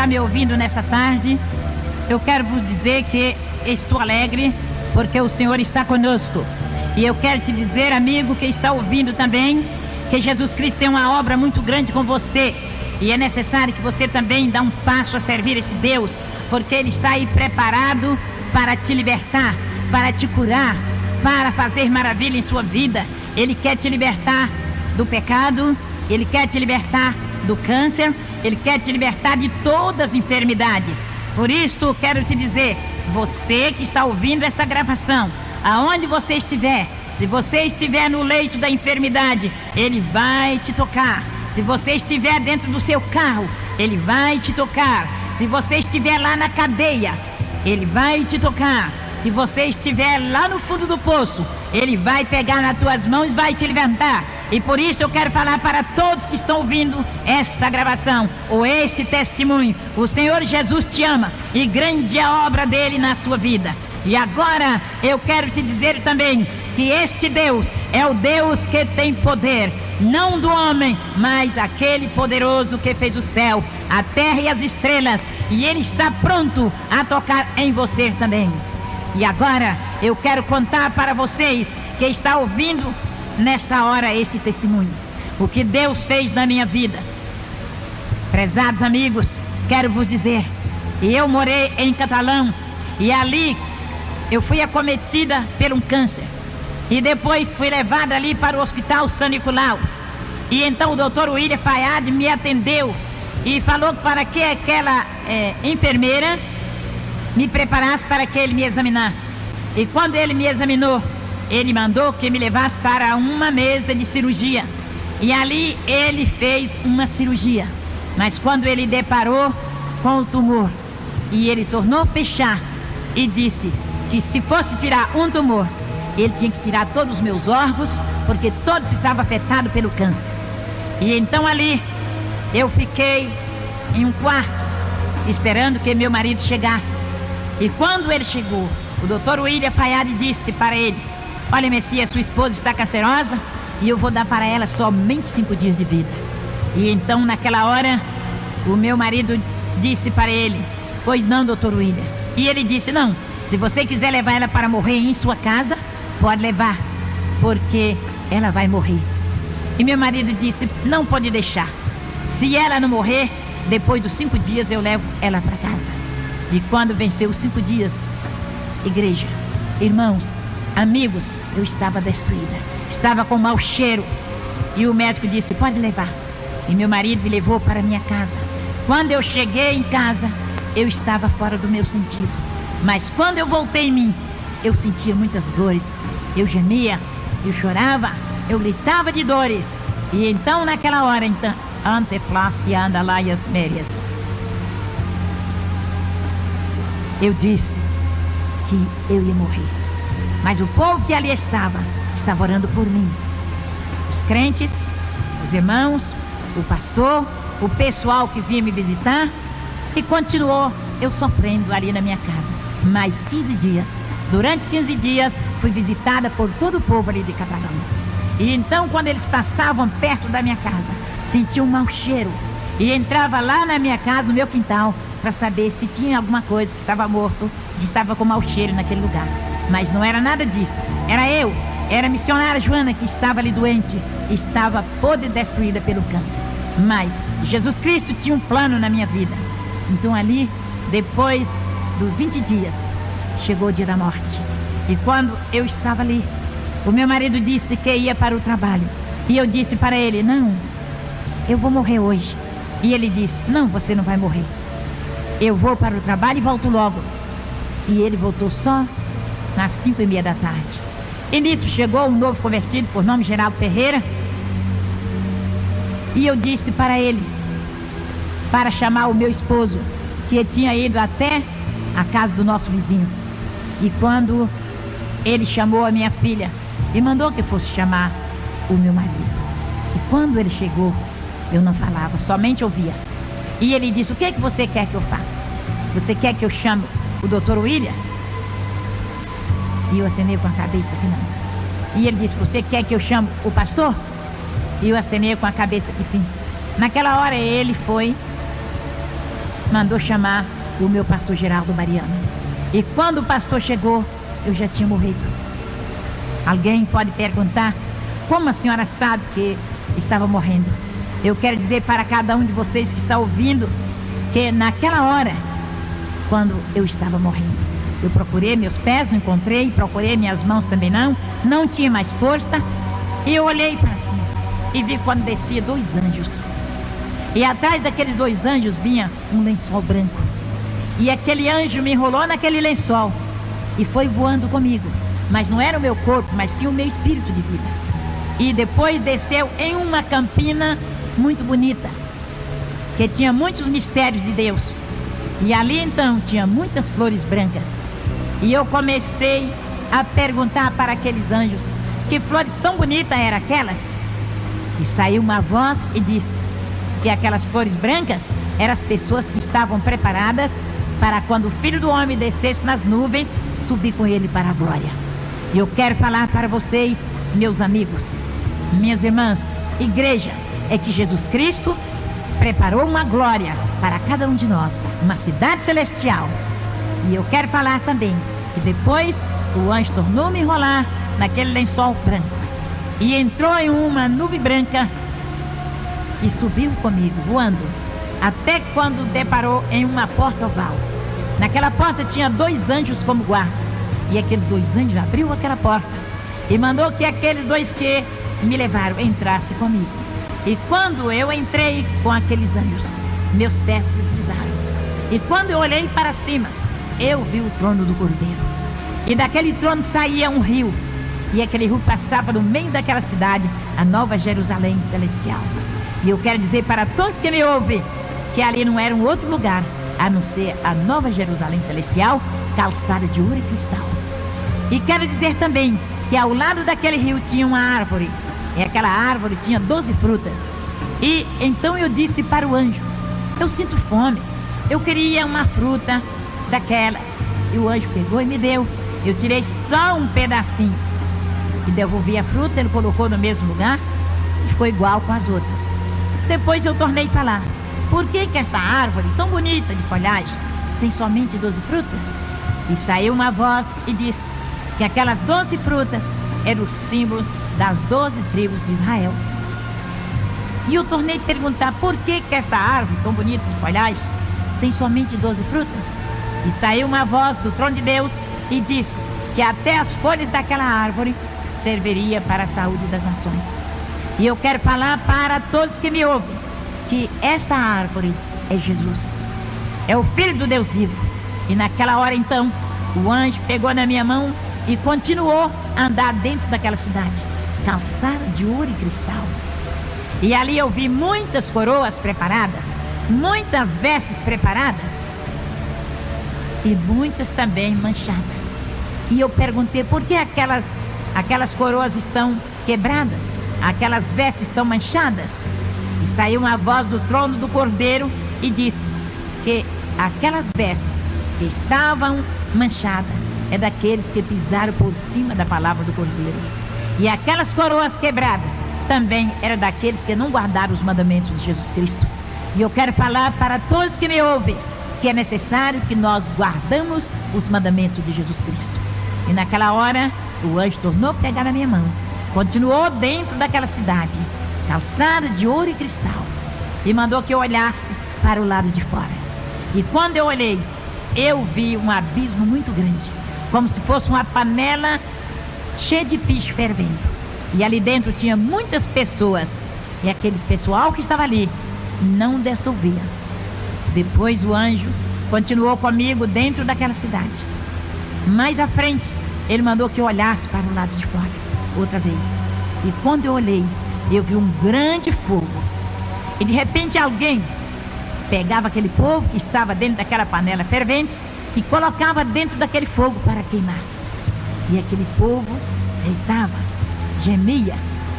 está me ouvindo nessa tarde, eu quero vos dizer que estou alegre porque o Senhor está conosco. E eu quero te dizer, amigo que está ouvindo também, que Jesus Cristo tem uma obra muito grande com você. E é necessário que você também dê um passo a servir esse Deus, porque Ele está aí preparado para te libertar, para te curar, para fazer maravilha em sua vida. Ele quer te libertar do pecado, Ele quer te libertar do câncer, Ele quer te libertar de todas as enfermidades. Por isso, quero te dizer, você que está ouvindo esta gravação, aonde você estiver, se você estiver no leito da enfermidade, Ele vai te tocar. Se você estiver dentro do seu carro, Ele vai te tocar. Se você estiver lá na cadeia, Ele vai te tocar. Se você estiver lá no fundo do poço, Ele vai pegar nas tuas mãos e vai te levantar. E por isso eu quero falar para todos que estão ouvindo esta gravação, ou este testemunho: o Senhor Jesus te ama e grande é a obra dele na sua vida. E agora eu quero te dizer também que este Deus é o Deus que tem poder, não do homem, mas aquele poderoso que fez o céu, a terra e as estrelas, e Ele está pronto a tocar em você também. E agora eu quero contar para vocês que está ouvindo nesta hora esse testemunho, o que Deus fez na minha vida. Prezados amigos, quero vos dizer, eu morei em Catalão, e ali eu fui acometida por um câncer, e depois fui levada ali para o Hospital São Nicolau. E então o Dr. William Fayad me atendeu e falou para que aquela enfermeira me preparasse para que ele me examinasse. E quando ele me examinou, ele mandou que me levasse para uma mesa de cirurgia. E ali ele fez uma cirurgia. Mas quando ele deparou com o tumor, e ele tornou fechar, e disse que se fosse tirar um tumor, ele tinha que tirar todos os meus órgãos, porque todos estavam afetados pelo câncer. E então ali eu fiquei em um quarto, esperando que meu marido chegasse. E quando ele chegou, o Dr. William Fayad disse para ele: olha, Messias, sua esposa está cancerosa e eu vou dar para ela somente 5 dias de vida. E então naquela hora o meu marido disse para ele: pois não, Dr. William. E ele disse: não, se você quiser levar ela para morrer em sua casa, pode levar, porque ela vai morrer. E meu marido disse: não pode deixar. Se ela não morrer, depois dos 5 dias eu levo ela para casa. E quando venceu os 5 dias, igreja, irmãos, amigos, eu estava destruída, estava com mau cheiro. E o médico disse: pode levar. E meu marido me levou para minha casa. Quando eu cheguei em casa, eu estava fora do meu sentido. Mas quando eu voltei em mim, eu sentia muitas dores. Eu gemia, eu chorava, eu gritava de dores. E então naquela hora, então, anteflácia andalaias mérias, eu disse que eu ia morrer. Mas o povo que ali estava orando por mim. Os crentes, os irmãos, o pastor, o pessoal que vinha me visitar. E continuou eu sofrendo ali na minha casa. Mais 15 dias. Durante 15 dias fui visitada por todo o povo ali de Catalão. E então quando eles passavam perto da minha casa, sentia um mau cheiro. E entrava lá na minha casa, no meu quintal, para saber se tinha alguma coisa que estava morto, que estava com mau cheiro naquele lugar. Mas não era nada disso. Era a missionária Joana que estava ali doente, estava podre e destruída pelo câncer. Mas Jesus Cristo tinha um plano na minha vida. Então ali, depois dos 20 dias, chegou o dia da morte. E quando eu estava ali, o meu marido disse que ia para o trabalho. E eu disse para ele: não, eu vou morrer hoje. E ele disse: não, você não vai morrer. Eu vou para o trabalho e volto logo. E ele voltou só nas 5:30 da tarde. E nisso chegou um novo convertido, por nome Geraldo Ferreira. E eu disse para ele, para chamar o meu esposo, que tinha ido até a casa do nosso vizinho. E quando ele chamou a minha filha, e mandou que fosse chamar o meu marido. E quando ele chegou, eu não falava, somente ouvia. E ele disse: o que é que você quer que eu faça? Você quer que eu chame o Dr. William? E eu acenei com a cabeça que não. E ele disse: você quer que eu chame o pastor? E eu acenei com a cabeça que sim. Naquela hora ele foi mandou chamar o meu pastor Geraldo Mariano. E quando o pastor chegou, eu já tinha morrido. Alguém pode perguntar, como a senhora sabe que estava morrendo? Eu quero dizer para cada um de vocês que está ouvindo, que naquela hora, quando eu estava morrendo, eu procurei meus pés, não encontrei, procurei minhas mãos também não tinha mais força, e eu olhei para cima, e vi quando descia 2 anjos, e atrás daqueles 2 anjos vinha um lençol branco, e aquele anjo me enrolou naquele lençol, e foi voando comigo, mas não era o meu corpo, mas sim o meu espírito de vida, e depois desceu em uma campina muito bonita, que tinha muitos mistérios de Deus, e ali então tinha muitas flores brancas, e eu comecei a perguntar para aqueles anjos que flores tão bonitas eram aquelas, e saiu uma voz e disse que aquelas flores brancas eram as pessoas que estavam preparadas para quando o Filho do Homem descesse nas nuvens, subir com ele para a glória. E eu quero falar para vocês, meus amigos, minhas irmãs, igreja, é que Jesus Cristo preparou uma glória para cada um de nós, uma cidade celestial. E eu quero falar também que depois o anjo tornou-me enrolar naquele lençol branco e entrou em uma nuvem branca e subiu comigo, voando, até quando deparou em uma porta oval. Naquela porta tinha 2 anjos como guarda, e aqueles 2 anjos abriu aquela porta e mandou que aqueles 2 que me levaram entrassem comigo. E quando eu entrei com aqueles anjos, meus pés deslizaram. E quando eu olhei para cima, eu vi o trono do Cordeiro. E daquele trono saía um rio. E aquele rio passava no meio daquela cidade, a Nova Jerusalém Celestial. E eu quero dizer para todos que me ouvem, que ali não era um outro lugar, a não ser a Nova Jerusalém Celestial, calçada de ouro e cristal. E quero dizer também que ao lado daquele rio tinha uma árvore. E aquela árvore tinha 12 frutas. E então eu disse para o anjo, eu sinto fome, eu queria uma fruta daquela. E o anjo pegou e me deu. Eu tirei só um pedacinho e devolvi a fruta, ele colocou no mesmo lugar e ficou igual com as outras. Depois eu tornei a falar, por que esta árvore tão bonita de folhagem tem somente 12 frutas? E saiu uma voz e disse que aquelas 12 frutas eram o símbolo das 12 tribos de Israel. E eu tornei a perguntar por que esta árvore tão bonita de folhagem tem somente 12 frutas? E saiu uma voz do trono de Deus e disse que até as folhas daquela árvore serviria para a saúde das nações. E eu quero falar para todos que me ouvem que esta árvore é Jesus, é o Filho do Deus vivo. E naquela hora então o anjo pegou na minha mão e continuou a andar dentro daquela cidade, calçada de ouro e cristal. E ali eu vi muitas coroas preparadas, muitas vestes preparadas e muitas também manchadas. E eu perguntei por que aquelas coroas estão quebradas, aquelas vestes estão manchadas. E saiu uma voz do trono do Cordeiro e disse que aquelas vestes que estavam manchadas é daqueles que pisaram por cima da palavra do Cordeiro. E aquelas coroas quebradas também eram daqueles que não guardaram os mandamentos de Jesus Cristo. E eu quero falar para todos que me ouvem que é necessário que nós guardamos os mandamentos de Jesus Cristo. E naquela hora o anjo tornou a pegar na minha mão, continuou dentro daquela cidade, calçada de ouro e cristal, e mandou que eu olhasse para o lado de fora. E quando eu olhei, eu vi um abismo muito grande, como se fosse uma panela cheia de piche fervendo. E ali dentro tinha muitas pessoas, e aquele pessoal que estava ali não dissolvia. Depois o anjo continuou comigo dentro daquela cidade. Mais à frente, ele mandou que eu olhasse para o lado de fora, outra vez. E quando eu olhei, eu vi um grande fogo. E de repente alguém pegava aquele fogo que estava dentro daquela panela fervente e colocava dentro daquele fogo para queimar. E aquele povo gritava, gemia,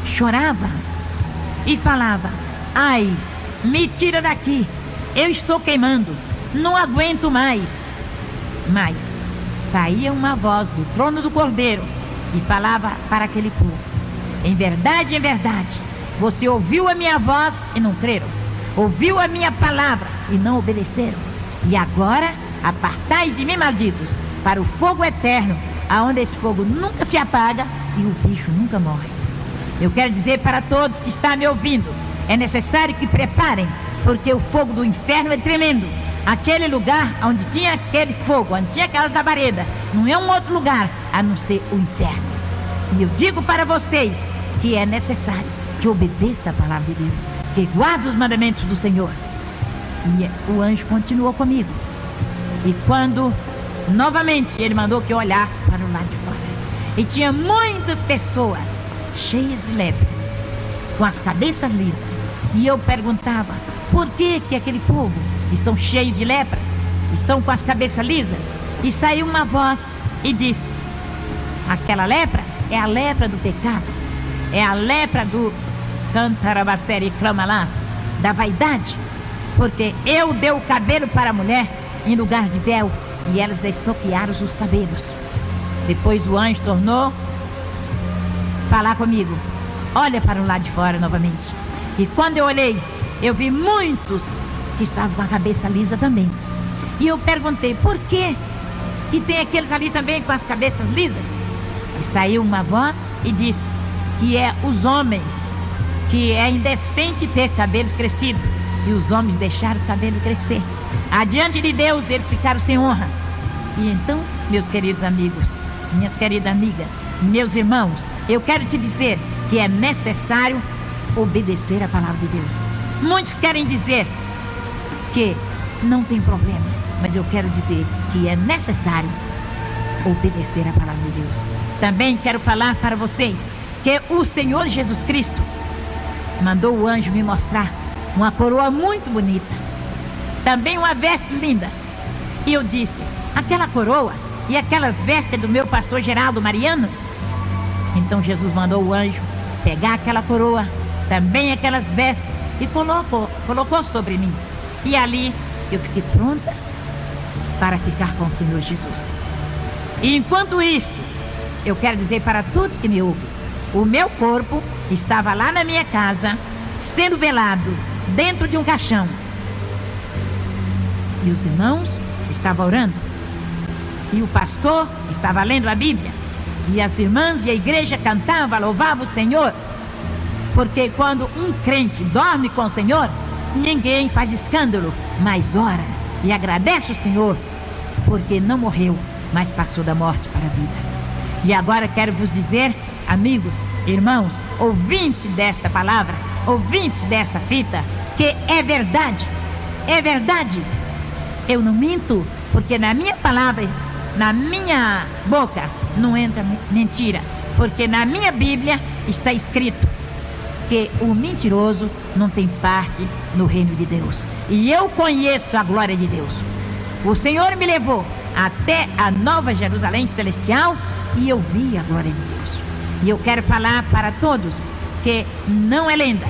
chorava e falava, ai, me tira daqui, eu estou queimando, não aguento mais. Mas saía uma voz do trono do Cordeiro e falava para aquele povo, em verdade, você ouviu a minha voz e não creram, ouviu a minha palavra e não obedeceram. E agora, apartai de mim, malditos, para o fogo eterno, aonde esse fogo nunca se apaga e o bicho nunca morre. Eu quero dizer para todos que estão me ouvindo, é necessário que preparem, porque o fogo do inferno é tremendo. Aquele lugar onde tinha aquele fogo, onde tinha aquela labareda, não é um outro lugar a não ser o inferno. E eu digo para vocês que é necessário que obedeça a palavra de Deus, que guarde os mandamentos do Senhor. E o anjo continuou comigo. E quando novamente ele mandou que eu olhasse para o lado de fora, e tinha muitas pessoas cheias de lepras, com as cabeças lisas. E eu perguntava, por que aquele povo estão cheios de lepras, estão com as cabeças lisas? E saiu uma voz e disse, aquela lepra é a lepra do pecado, é a lepra do cantarabacere clamalás, da vaidade, porque eu dei o cabelo para a mulher em lugar de véu, e elas estoquearam os cabelos. Depois o anjo tornou falar comigo, olha para o lado de fora novamente. E quando eu olhei, eu vi muitos que estavam com a cabeça lisa também. E eu perguntei, por que tem aqueles ali também com as cabeças lisas? E saiu uma voz e disse que é os homens, que é indecente ter cabelos crescidos. E os homens deixaram o cabelo crescer. Adiante de Deus, eles ficaram sem honra. E então, meus queridos amigos, minhas queridas amigas, meus irmãos, eu quero te dizer que é necessário obedecer a palavra de Deus. Muitos querem dizer que não tem problema, mas eu quero dizer que é necessário obedecer a palavra de Deus. Também quero falar para vocês que o Senhor Jesus Cristo mandou o anjo me mostrar uma coroa muito bonita, também uma veste linda. E eu disse, aquela coroa e aquelas vestes do meu pastor Geraldo Mariano? Então Jesus mandou o anjo pegar aquela coroa, também aquelas vestes, e colocou sobre mim. E ali eu fiquei pronta para ficar com o Senhor Jesus. E enquanto isso, eu quero dizer para todos que me ouvem, o meu corpo estava lá na minha casa, sendo velado dentro de um caixão. E os irmãos estavam orando. E o pastor estava lendo a Bíblia. E as irmãs e a igreja cantavam, louvavam o Senhor. Porque quando um crente dorme com o Senhor, ninguém faz escândalo, mas ora e agradece o Senhor, porque não morreu, mas passou da morte para a vida. E agora quero vos dizer, amigos, irmãos, ouvintes desta palavra, ouvintes desta fita, que é verdade, é verdade. Eu não minto, porque na minha palavra, na minha boca, não entra mentira, porque na minha Bíblia está escrito que o mentiroso não tem parte no reino de Deus. E eu conheço a glória de Deus. O Senhor me levou até a Nova Jerusalém Celestial e eu vi a glória de Deus. E eu quero falar para todos que não é lenda,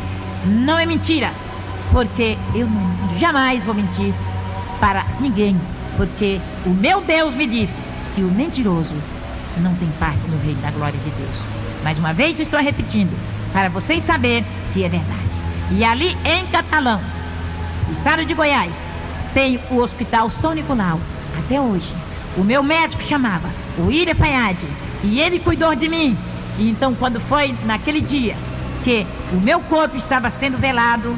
não é mentira, porque eu jamais vou mentir para ninguém, porque o meu Deus me disse que o mentiroso não tem parte no reino da glória de Deus. Mais uma vez eu estou repetindo, para vocês saberem que é verdade. E ali em Catalão, estado de Goiás, tem o Hospital São Nicolau. Até hoje, o meu médico chamava o Ira Paiade, e ele cuidou de mim. E então quando foi naquele dia que o meu corpo estava sendo velado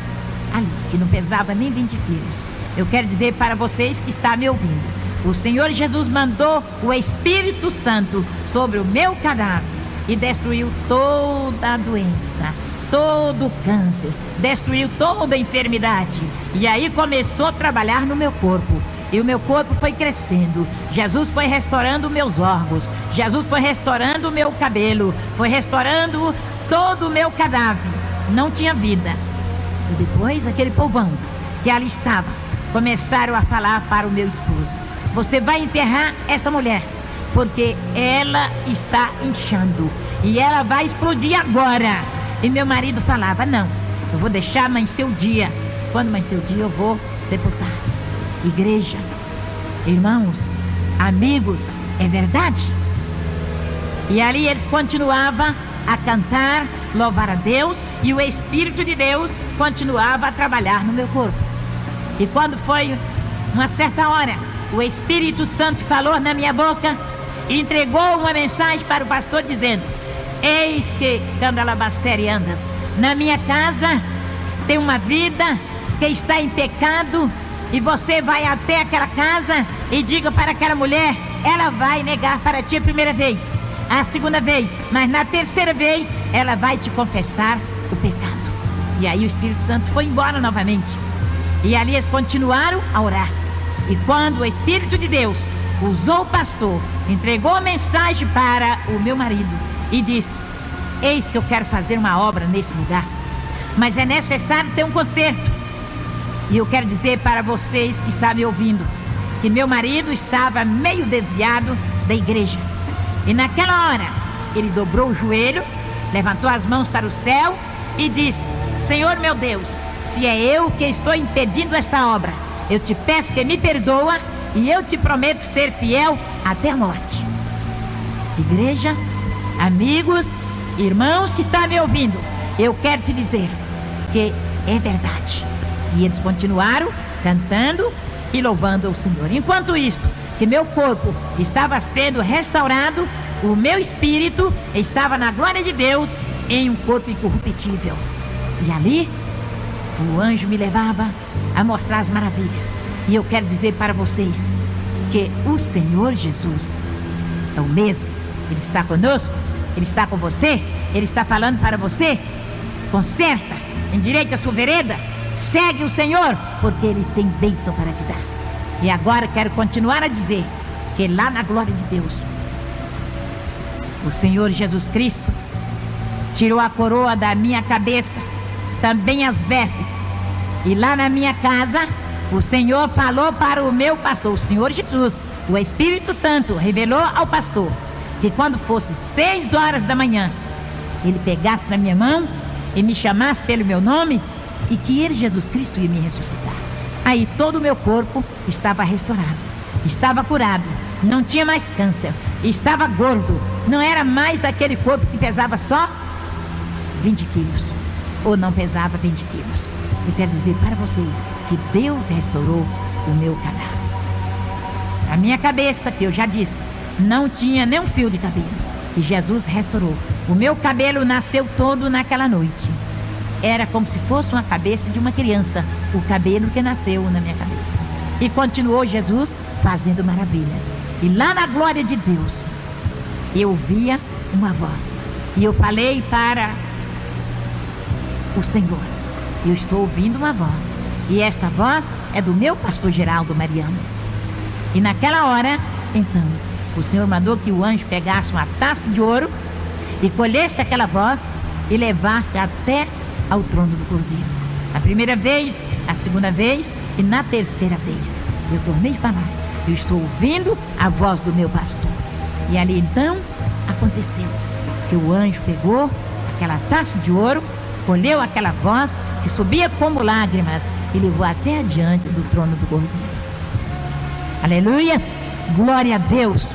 ali, que não pesava nem 20 quilos, eu quero dizer para vocês que estão me ouvindo, o Senhor Jesus mandou o Espírito Santo sobre o meu cadáver e destruiu toda a doença, todo o câncer, destruiu toda a enfermidade. E aí começou a trabalhar no meu corpo. E o meu corpo foi crescendo. Jesus foi restaurando meus órgãos. Jesus foi restaurando o meu cabelo. Foi restaurando todo o meu cadáver. Não tinha vida. E depois aquele povão que ali estava, começaram a falar para o meu esposo: você vai enterrar essa mulher, porque ela está inchando e ela vai explodir agora. E meu marido falava: não, eu vou deixar amanhecer o dia. Quando amanhecer o dia eu vou sepultar. Igreja, irmãos, amigos, é verdade? E ali eles continuavam a cantar, louvar a Deus, e o Espírito de Deus continuava a trabalhar no meu corpo. E quando foi uma certa hora, o Espírito Santo falou na minha boca e entregou uma mensagem para o pastor dizendo: eis que Candalabastere andas. Na minha casa tem uma vida que está em pecado, e você vai até aquela casa e diga para aquela mulher, ela vai negar para ti a primeira vez, a segunda vez, mas na terceira vez ela vai te confessar o pecado. E aí o Espírito Santo foi embora novamente, e ali eles continuaram a orar. E quando o Espírito de Deus usou o pastor, entregou a mensagem para o meu marido e disse: eis que eu quero fazer uma obra nesse lugar, mas é necessário ter um conserto. E eu quero dizer para vocês que estão me ouvindo, que meu marido estava meio desviado da igreja. E naquela hora, ele dobrou o joelho, levantou as mãos para o céu e disse: Senhor meu Deus, se é eu que estou impedindo esta obra, eu te peço que me perdoa e eu te prometo ser fiel até a morte. Igreja, amigos, irmãos que estão me ouvindo, eu quero te dizer que é verdade. E eles continuaram cantando e louvando ao Senhor. Enquanto isso, que meu corpo estava sendo restaurado, o meu espírito estava na glória de Deus em um corpo incorruptível. E ali, o anjo me levava a mostrar as maravilhas. E eu quero dizer para vocês que o Senhor Jesus é o mesmo. Ele está conosco, Ele está com você, Ele está falando para você: conserta, endireita a sua vereda, segue o Senhor, porque Ele tem bênção para te dar. E agora quero continuar a dizer que lá na glória de Deus, o Senhor Jesus Cristo tirou a coroa da minha cabeça, também as vestes. E lá na minha casa, o Senhor falou para o meu pastor, o Senhor Jesus, o Espírito Santo revelou ao pastor que quando fosse 6 horas da manhã, ele pegasse na minha mão e me chamasse pelo meu nome, e que ele, Jesus Cristo, ia me ressuscitar. Aí todo o meu corpo estava restaurado, estava curado, não tinha mais câncer, estava gordo, não era mais daquele corpo que pesava só 20 quilos, ou não pesava 20 quilos. Eu quero dizer para vocês que Deus restaurou o meu cadáver. A minha cabeça, que eu já disse, não tinha nem um fio de cabelo, e Jesus restaurou. O meu cabelo nasceu todo naquela noite. Era como se fosse uma cabeça de uma criança, o cabelo que nasceu na minha cabeça. E continuou Jesus fazendo maravilhas. E lá na glória de Deus, eu ouvia uma voz. E eu falei para o Senhor: eu estou ouvindo uma voz. E esta voz é do meu pastor Geraldo Mariano. E naquela hora, então, o Senhor mandou que o anjo pegasse uma taça de ouro e colhesse aquela voz e levasse até ao trono do Cordeiro. A primeira vez, a segunda vez e na terceira vez. Eu tornei a falar: eu estou ouvindo a voz do meu pastor. E ali então aconteceu que o anjo pegou aquela taça de ouro, colheu aquela voz que subia como lágrimas e levou até adiante do trono do Cordeiro. Aleluia! Glória a Deus!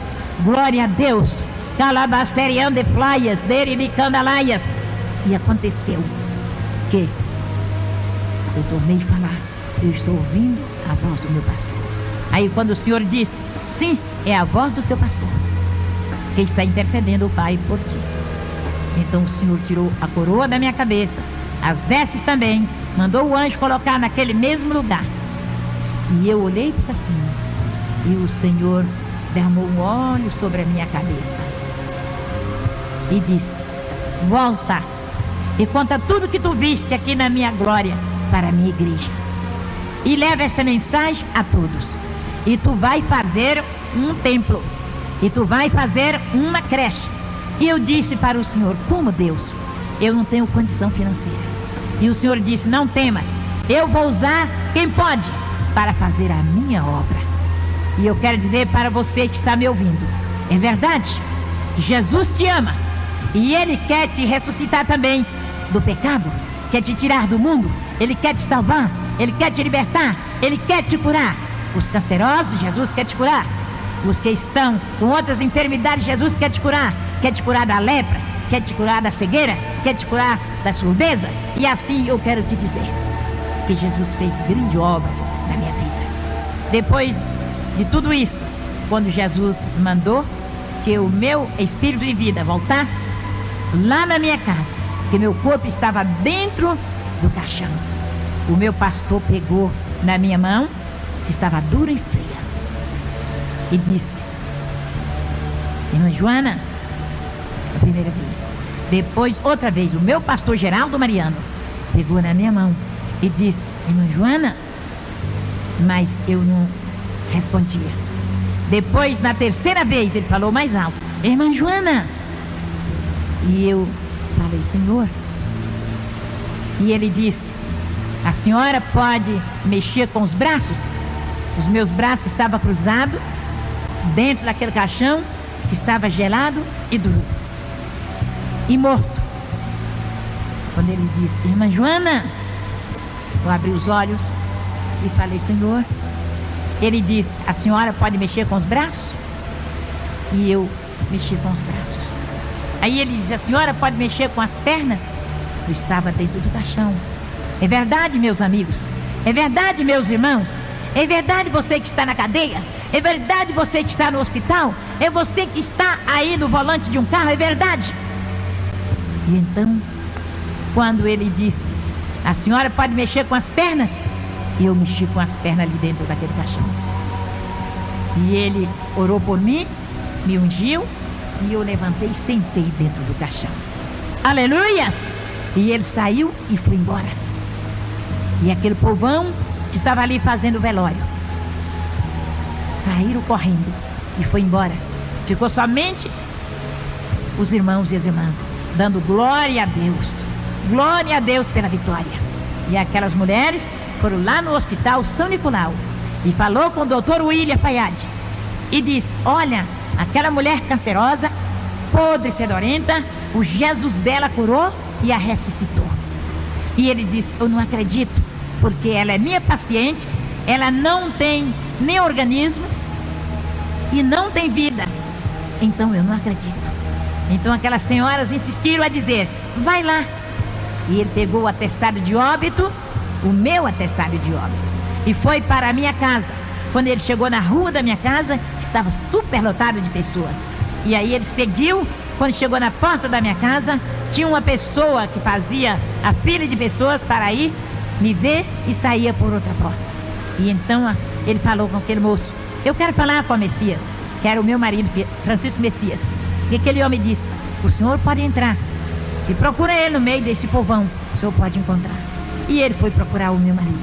Glória a Deus! Calabasterian de playas, deribicandalaias. E aconteceu que eu tornei a falar: eu estou ouvindo a voz do meu pastor. Aí quando o Senhor disse: sim, é a voz do seu pastor que está intercedendo o Pai por ti. Então o Senhor tirou a coroa da minha cabeça, as vestes também, mandou o anjo colocar naquele mesmo lugar. E eu olhei para cima e o Senhor derramou um óleo sobre a minha cabeça e disse: volta e conta tudo que tu viste aqui na minha glória para a minha igreja. E leva esta mensagem a todos. E tu vai fazer um templo. E tu vai fazer uma creche. E eu disse para o Senhor: como, Deus? Eu não tenho condição financeira. E o Senhor disse: não temas, eu vou usar quem pode para fazer a minha obra. E eu quero dizer para você que está me ouvindo: é verdade, Jesus te ama. E Ele quer te ressuscitar também do pecado, quer te tirar do mundo, Ele quer te salvar, Ele quer te libertar, Ele quer te curar. Os cancerosos, Jesus quer te curar. Os que estão com outras enfermidades, Jesus quer te curar da lepra, quer te curar da cegueira, quer te curar da surdeza. E assim eu quero te dizer que Jesus fez grandes obras na minha vida. Depois de tudo isso, quando Jesus mandou que o meu espírito de vida voltasse lá na minha casa, que meu corpo estava dentro do caixão, o meu pastor pegou na minha mão, que estava dura e fria, e disse: irmã Joana, a primeira vez. Depois, outra vez, o meu pastor Geraldo Mariano pegou na minha mão e disse: irmã Joana, mas eu não respondia. Depois, na terceira vez, ele falou mais alto: irmã Joana. E eu falei: Senhor. E ele disse: a senhora pode mexer com os braços? Os meus braços estavam cruzados dentro daquele caixão que estava gelado e duro e morto. Quando ele disse: irmã Joana, eu abri os olhos e falei: Senhor. Ele disse: a senhora pode mexer com os braços? E eu mexi com os braços. Aí ele disse: a senhora pode mexer com as pernas? Eu estava dentro do caixão. É verdade, meus amigos? É verdade, meus irmãos? É verdade, você que está na cadeia? É verdade, você que está no hospital? É você que está aí no volante de um carro? É verdade? E então, quando ele disse: a senhora pode mexer com as pernas? E eu mexi com as pernas ali dentro daquele caixão. E ele orou por mim, me ungiu, e eu levantei e sentei dentro do caixão. Aleluia! E ele saiu e foi embora. E aquele povão que estava ali fazendo o velório saíram correndo e foi embora. Ficou somente os irmãos e as irmãs dando glória a Deus. Glória a Deus pela vitória. E aquelas mulheres foram lá no hospital São Nicolau e falou com o doutor William Fayad e disse: olha, aquela mulher cancerosa, podre, fedorenta, o Jesus dela curou e a ressuscitou. E ele disse: eu não acredito, porque ela é minha paciente, ela não tem nem organismo e não tem vida, então eu não acredito. Então aquelas senhoras insistiram a dizer: vai lá. E ele pegou o atestado de óbito, o meu atestado de óbito, e foi para a minha casa. Quando ele chegou na rua da minha casa, estava super lotado de pessoas. E aí ele seguiu. Quando chegou na porta da minha casa, tinha uma pessoa que fazia a fila de pessoas para ir me ver e saía por outra porta. E então ele falou com aquele moço: eu quero falar com o Messias, que era o meu marido, Francisco Messias. E aquele homem disse: o senhor pode entrar e procura ele no meio desse povão, o senhor pode encontrar. E ele foi procurar o meu marido.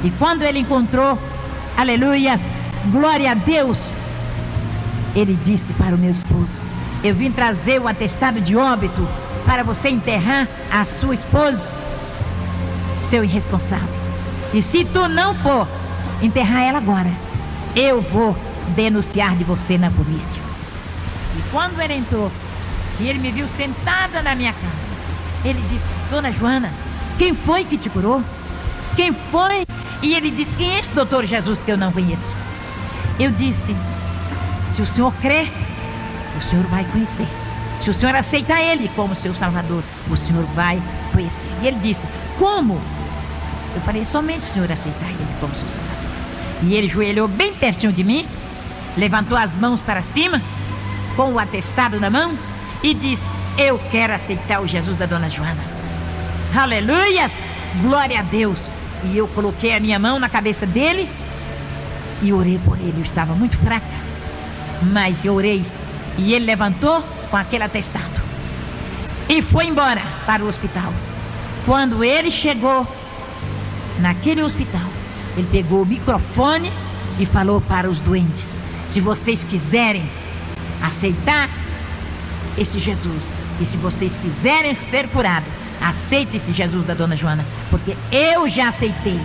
E quando ele encontrou, aleluia, glória a Deus, ele disse para o meu esposo: eu vim trazer o atestado de óbito para você enterrar a sua esposa, seu irresponsável. E se tu não for enterrar ela agora, eu vou denunciar de você na polícia. E quando ele entrou e ele me viu sentada na minha casa, ele disse: dona Joana, quem foi que te curou? Quem foi? E ele disse: quem é esse doutor Jesus que eu não conheço? Eu disse: se o senhor crer, o senhor vai conhecer. Se o senhor aceitar ele como seu salvador, o senhor vai conhecer. E ele disse: como? Eu falei: somente o senhor aceitar ele como seu salvador. E ele joelhou bem pertinho de mim, levantou as mãos para cima, com o atestado na mão, e disse: eu quero aceitar o Jesus da dona Joana. Aleluia! Glória a Deus! E eu coloquei a minha mão na cabeça dele e orei por ele. Eu estava muito fraca, mas eu orei. E ele levantou com aquele atestado e foi embora para o hospital. Quando ele chegou naquele hospital, ele pegou o microfone e falou para os doentes: se vocês quiserem aceitar esse Jesus, e se vocês quiserem ser curados, aceite esse Jesus da dona Joana, porque eu já aceitei.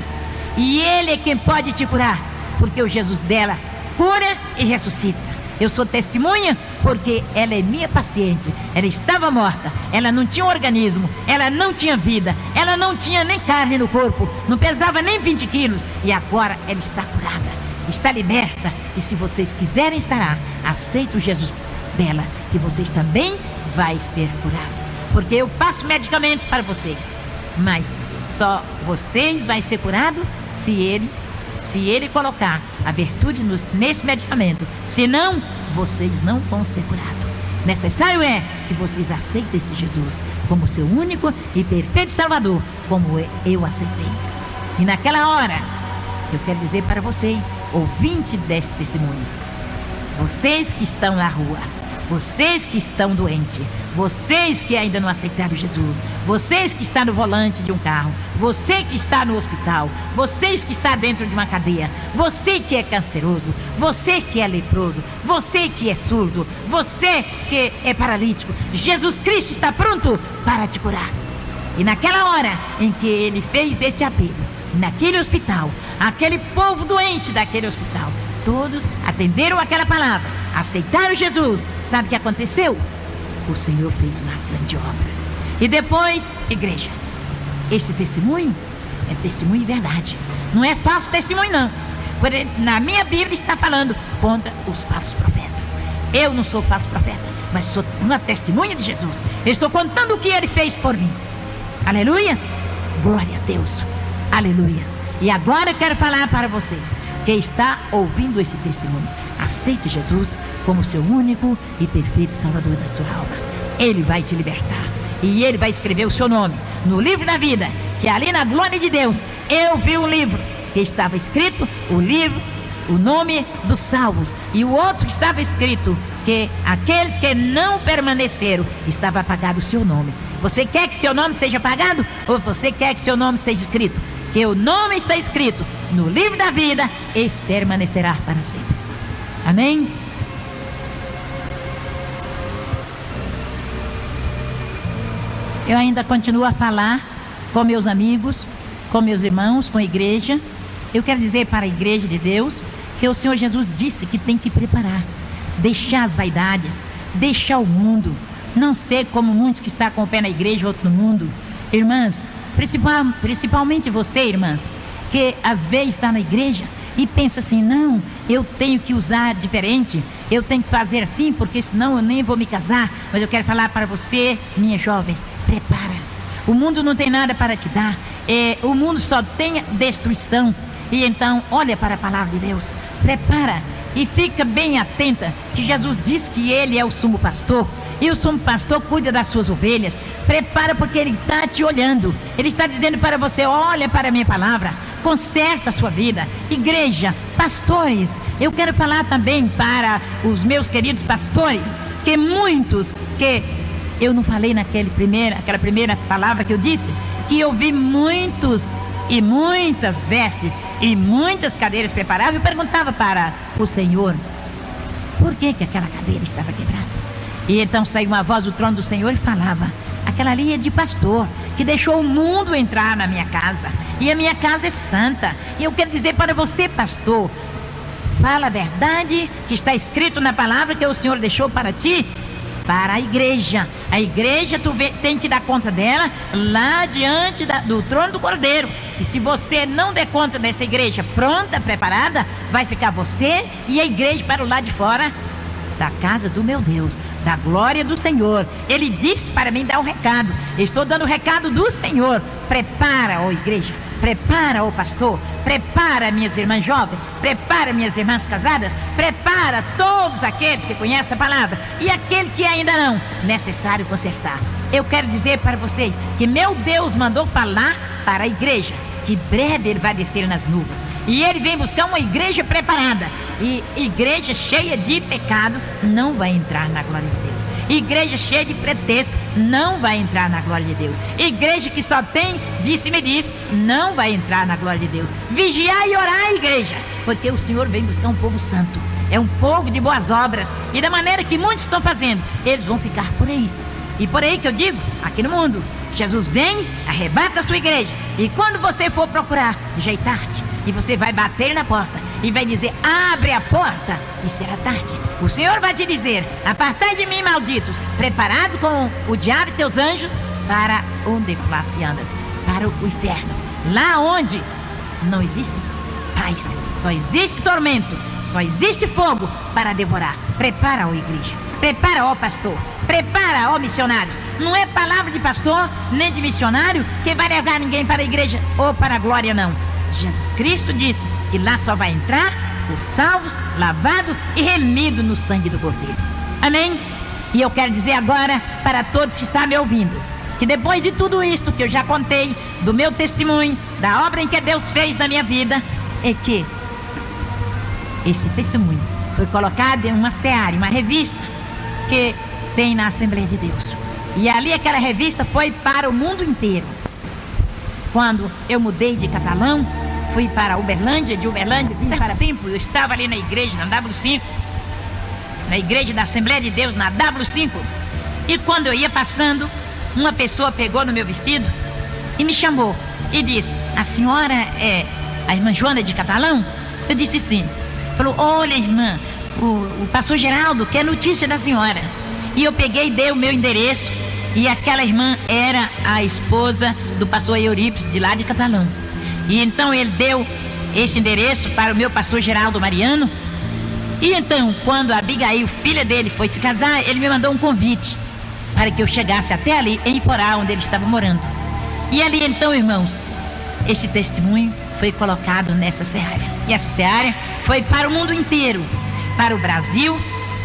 E ele é quem pode te curar, porque o Jesus dela cura e ressuscita. Eu sou testemunha porque ela é minha paciente. Ela estava morta, ela não tinha organismo, ela não tinha vida, ela não tinha nem carne no corpo, não pesava nem 20 quilos. E agora ela está curada, está liberta. E se vocês quiserem estar, aceite o Jesus dela, que vocês também vai ser curados. Porque eu passo medicamento para vocês, mas só vocês vai ser curado se ele se ele colocar a virtude nesse medicamento. Senão, vocês não vão ser curados. Necessário é que vocês aceitem esse Jesus como seu único e perfeito Salvador, como eu aceitei. E naquela hora, eu quero dizer para vocês, ouvintes deste testemunho, vocês que estão na rua, vocês que estão doentes, vocês que ainda não aceitaram Jesus, vocês que estão no volante de um carro, você que está no hospital, vocês que está dentro de uma cadeia, você que é canceroso, você que é leproso, você que é surdo, você que é paralítico, Jesus Cristo está pronto para te curar. E naquela hora em que ele fez este apelo, naquele hospital, aquele povo doente daquele hospital, todos atenderam aquela palavra, aceitaram Jesus. Sabe o que aconteceu? O Senhor fez uma grande obra. E depois, igreja, esse testemunho é testemunho de verdade. Não é falso testemunho, não. Porque na minha Bíblia está falando contra os falsos profetas. Eu não sou falso profeta, mas sou uma testemunha de Jesus. Eu estou contando o que ele fez por mim. Aleluia! Glória a Deus. Aleluia! E agora eu quero falar para vocês que está ouvindo esse testemunho. Aceite Jesus como seu único e perfeito Salvador da sua alma. Ele vai te libertar. E ele vai escrever o seu nome no livro da vida, que ali na glória de Deus, eu vi um livro que estava escrito, o livro, o nome dos salvos. E o outro estava escrito que aqueles que não permaneceram, estava apagado o seu nome. Você quer que seu nome seja apagado? Ou você quer que seu nome seja escrito? Que o nome está escrito no livro da vida, esse permanecerá para sempre. Amém? Eu ainda continuo a falar com meus amigos, com meus irmãos, com a igreja. Eu quero dizer para a igreja de Deus que o Senhor Jesus disse que tem que preparar, deixar as vaidades, deixar o mundo, não ser como muitos que estão com o pé na igreja e outro no mundo. Irmãs, principalmente você, irmãs, que às vezes está na igreja e pensa assim, não, eu tenho que usar diferente, eu tenho que fazer assim, porque senão eu nem vou me casar. Mas eu quero falar para você, minhas jovens, prepara. O mundo não tem nada para te dar. O mundo só tem destruição. E então, olha para a palavra de Deus. Prepara e fica bem atenta, que Jesus diz que ele é o sumo pastor. E o sumo pastor cuida das suas ovelhas. Prepara, porque ele está te olhando. Ele está dizendo para você, olha para a minha palavra. Conserta a sua vida. Igreja, pastores, eu quero falar também para os meus queridos pastores, que muitos que eu não falei aquela primeira palavra que eu disse, que eu vi muitos e muitas vestes e muitas cadeiras preparadas. Eu perguntava para o Senhor, por que aquela cadeira estava quebrada? E então saiu uma voz do trono do Senhor e falava, aquela ali é de pastor, que deixou o mundo entrar na minha casa, e a minha casa é santa. E eu quero dizer para você, pastor, fala a verdade que está escrito na palavra que o Senhor deixou para ti, para a igreja. A igreja tem que dar conta dela lá diante do trono do Cordeiro. E se você não der conta dessa igreja pronta, preparada, vai ficar você e a igreja para o lado de fora da casa do meu Deus, da glória do Senhor. Ele disse para mim dar um recado. Eu estou dando o recado do Senhor. Prepara, ó igreja. Prepara, ó pastor. Prepara, minhas irmãs jovens. Prepara, minhas irmãs casadas. Prepara todos aqueles que conhecem a palavra. E aquele que ainda não, necessário consertar. Eu quero dizer para vocês que meu Deus mandou falar para a igreja, que breve ele vai descer nas nuvens. E ele vem buscar uma igreja preparada. E igreja cheia de pecado não vai entrar na glória de Deus. Igreja cheia de pretexto não vai entrar na glória de Deus. Igreja que só tem disse-me diz, não vai entrar na glória de Deus. Vigiar e orar, igreja, porque o Senhor vem buscar um povo santo. É um povo de boas obras. E da maneira que muitos estão fazendo, eles vão ficar por aí. E por aí que eu digo, aqui no mundo, Jesus vem, arrebata a sua igreja. E quando você for procurar, já é tarde. E você vai bater na porta e vai dizer, abre a porta, e será tarde. O Senhor vai te dizer, apartai de mim, malditos, preparado com o diabo e teus anjos, para onde se andas? Para o inferno. Lá onde não existe paz, só existe tormento, só existe fogo para devorar. Prepara, ó igreja. Prepara, ó pastor. Prepara, ó missionário. Não é palavra de pastor, nem de missionário, que vai levar ninguém para a igreja ou para a glória, não. Jesus Cristo disse que lá só vai entrar os salvos, lavados e remidos no sangue do Cordeiro. Amém? E eu quero dizer agora para todos que estão me ouvindo, que depois de tudo isso que eu já contei, do meu testemunho, da obra em que Deus fez na minha vida, é que esse testemunho foi colocado em uma seara, uma revista que tem na Assembleia de Deus. E ali aquela revista foi para o mundo inteiro. Quando eu mudei de Catalão, fui para Uberlândia, de Uberlândia vim para tempo, eu estava ali na igreja, na W5, na igreja da Assembleia de Deus, na W5, e quando eu ia passando, uma pessoa pegou no meu vestido e me chamou e disse: a senhora é a irmã Joana de Catalão? Eu disse sim. Falou: olha, irmã, o pastor Geraldo quer notícia da senhora. E eu peguei e dei o meu endereço, e aquela irmã era a esposa do pastor Eurípides, de lá de Catalão. E então ele deu esse endereço para o meu pastor Geraldo Mariano. E então, quando a Abigail, filha dele, foi se casar, ele me mandou um convite para que eu chegasse até ali, em Iporá, onde ele estava morando. E ali então, irmãos, esse testemunho foi colocado nessa seara. E essa seara foi para o mundo inteiro, para o Brasil,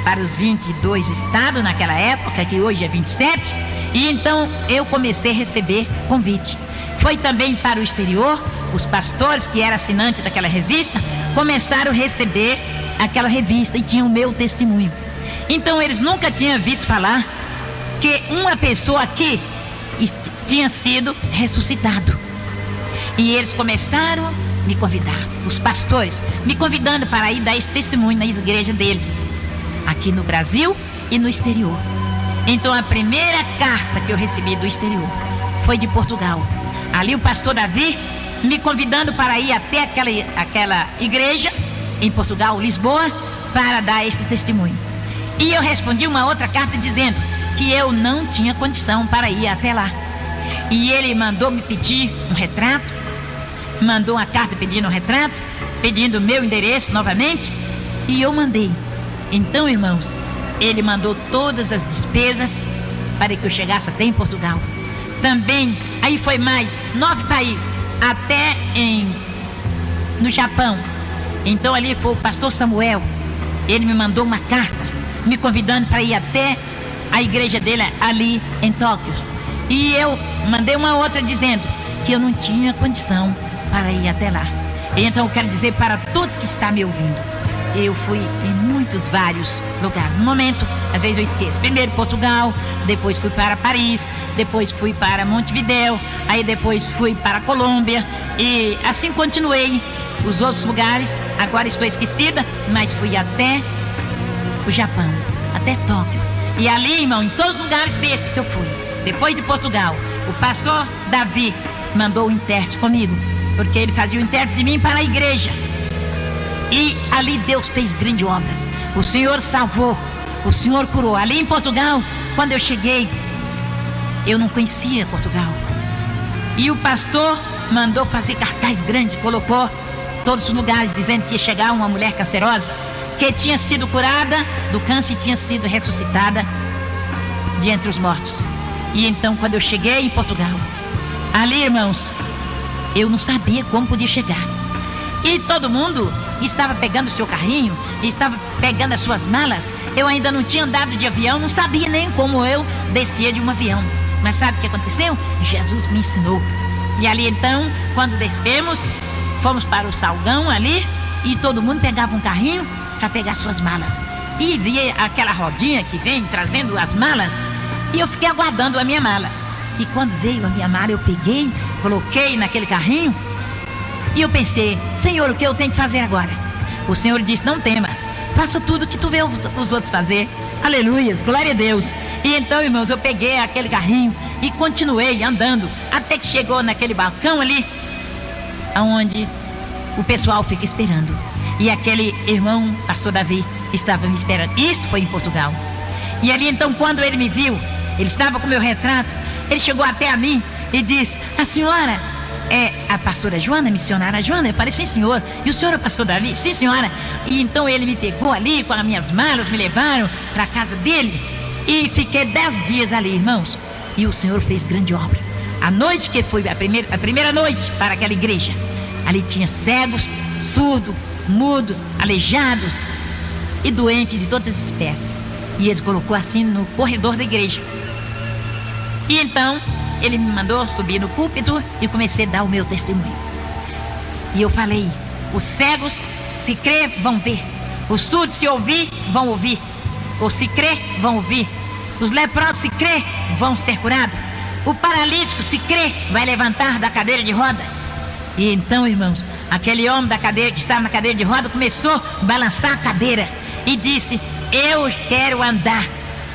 para os 22 estados naquela época, que hoje é 27. E então eu comecei a receber convite. Foi também para o exterior. Os pastores que eram assinantes daquela revista começaram a receber aquela revista e tinham o meu testemunho. Então eles nunca tinham visto falar que uma pessoa aqui tinha sido ressuscitado. E eles começaram a me convidar, os pastores, me convidando para ir dar esse testemunho nas igrejas deles, aqui no Brasil e no exterior. Então a primeira carta que eu recebi do exterior foi de Portugal. Ali o pastor Davi me convidando para ir até aquela igreja em Portugal, Lisboa, para dar esse testemunho. E eu respondi uma outra carta dizendo que eu não tinha condição para ir até lá. E ele mandou me pedir um retrato, mandou uma carta pedindo um retrato, pedindo o meu endereço novamente, e eu mandei. Então, irmãos, ele mandou todas as despesas para que eu chegasse até em Portugal. Também, aí foi mais 9 países, até no Japão. Então ali foi o pastor Samuel, ele me mandou uma carta, me convidando para ir até a igreja dele ali em Tóquio. E eu mandei uma outra dizendo que eu não tinha condição para ir até lá. Então eu quero dizer para todos que estão me ouvindo, eu fui em vários lugares. No momento, às vezes eu esqueço. Primeiro Portugal, depois fui para Paris, depois fui para Montevidéu, aí depois fui para Colômbia, e assim continuei os outros lugares. Agora estou esquecida, mas fui até o Japão, até Tóquio. E ali, irmão, em todos os lugares desses que eu fui, depois de Portugal, o pastor Davi mandou o intérprete comigo, porque ele fazia o intérprete de mim para a igreja. E ali Deus fez grandes obras. O Senhor salvou, o Senhor curou. Ali em Portugal, quando eu cheguei, eu não conhecia Portugal. E o pastor mandou fazer cartaz grande, colocou todos os lugares, dizendo que ia chegar uma mulher cancerosa, que tinha sido curada do câncer e tinha sido ressuscitada de entre os mortos. E então, quando eu cheguei em Portugal, ali, irmãos, eu não sabia como podia chegar. E todo mundo estava pegando o seu carrinho, estava pegando as suas malas. Eu ainda não tinha andado de avião, não sabia nem como eu descia de um avião. Mas sabe o que aconteceu? Jesus me ensinou. E ali então, quando descemos, fomos para o Salgão ali, e todo mundo pegava um carrinho para pegar suas malas. E via aquela rodinha que vem trazendo as malas, e eu fiquei aguardando a minha mala. E quando veio a minha mala, eu peguei, coloquei naquele carrinho, e eu pensei: Senhor, o que eu tenho que fazer agora? O Senhor disse: não temas, faça tudo que tu vê os outros fazer. Aleluias, glória a Deus. E então, irmãos, eu peguei aquele carrinho e continuei andando, até que chegou naquele balcão ali, onde o pessoal fica esperando. E aquele irmão, pastor Davi, estava me esperando. Isso foi em Portugal. E ali então, quando ele me viu, ele estava com o meu retrato, ele chegou até a mim e disse: a senhora é a pastora Joana, missionária Joana? Eu falei: sim, senhor. E o senhor é o pastor Davi? Sim, senhora. E então ele me pegou ali com as minhas malas, me levaram para a casa dele, e fiquei 10 dias ali, irmãos. E o Senhor fez grande obra. A noite que foi a primeira noite para aquela igreja, ali tinha cegos, surdos, mudos, aleijados e doentes de todas as espécies. E ele colocou assim no corredor da igreja. E então ele me mandou subir no púlpito e comecei a dar o meu testemunho. E eu falei: os cegos, se crer, vão ver. Os surdos, se ouvir, vão ouvir. Ou se crer, vão ouvir. Os leprosos, se crer, vão ser curados. O paralítico, se crer, vai levantar da cadeira de roda. E então, irmãos, aquele homem da cadeira, que estava na cadeira de roda, começou a balançar a cadeira e disse: eu quero andar.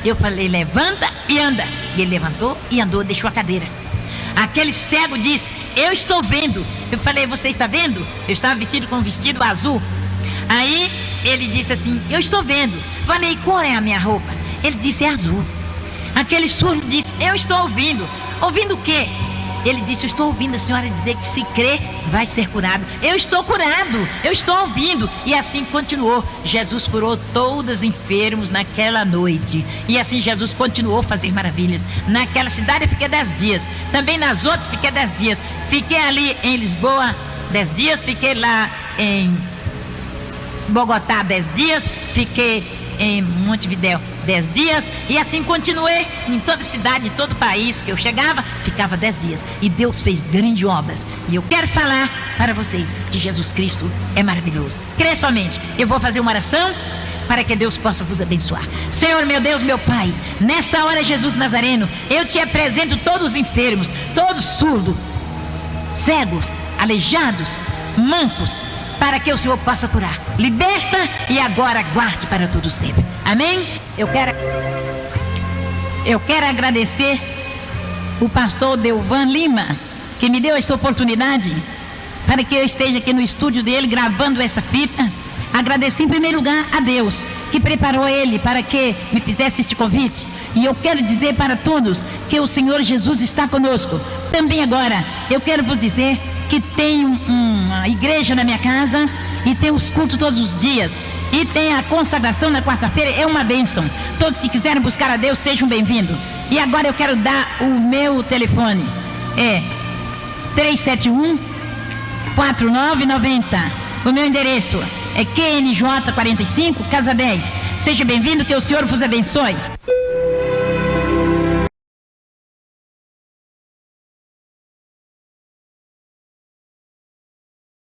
Eu falei: levanta e anda. E ele levantou e andou, deixou a cadeira. Aquele cego disse: eu estou vendo. Eu falei: você está vendo? Eu estava vestido com um vestido azul. Aí ele disse assim: eu estou vendo. Falei: qual é a minha roupa? Ele disse: é azul. Aquele surdo disse: eu estou ouvindo. Ouvindo o quê? Ele disse: eu estou ouvindo a senhora dizer que se crer vai ser curado. Eu estou curado, eu estou ouvindo. E assim continuou. Jesus curou todos os enfermos naquela noite. E assim Jesus continuou a fazer maravilhas. Naquela cidade eu fiquei 10 dias. Também nas outras fiquei 10 dias. Fiquei ali em Lisboa 10 dias. Fiquei lá em Bogotá 10 dias. Fiquei em Montevidéu 10 dias, e assim continuei em toda cidade, em todo país que eu chegava, ficava 10 dias, e Deus fez grandes obras. E eu quero falar para vocês que Jesus Cristo é maravilhoso. Crê somente. Eu vou fazer uma oração para que Deus possa vos abençoar. Senhor, meu Deus, meu Pai, nesta hora, Jesus Nazareno, eu te apresento todos os enfermos, todos surdos, cegos, aleijados, mancos, para que o Senhor possa curar. Liberta e agora guarde para todo sempre. Amém? Eu quero agradecer o pastor Delvan Lima, que me deu essa oportunidade para que eu esteja aqui no estúdio dele gravando esta fita. Agradecer em primeiro lugar a Deus, que preparou ele para que me fizesse este convite. E eu quero dizer para todos que o Senhor Jesus está conosco. Também agora, eu quero vos dizer que tem uma igreja na minha casa e tem os cultos todos os dias e tem a consagração na quarta-feira. É uma bênção. Todos que quiserem buscar a Deus sejam bem-vindos. E agora eu quero dar o meu telefone. É 371-4990. O meu endereço é QNJ 45, Casa 10. Seja bem-vindo, que o Senhor vos abençoe.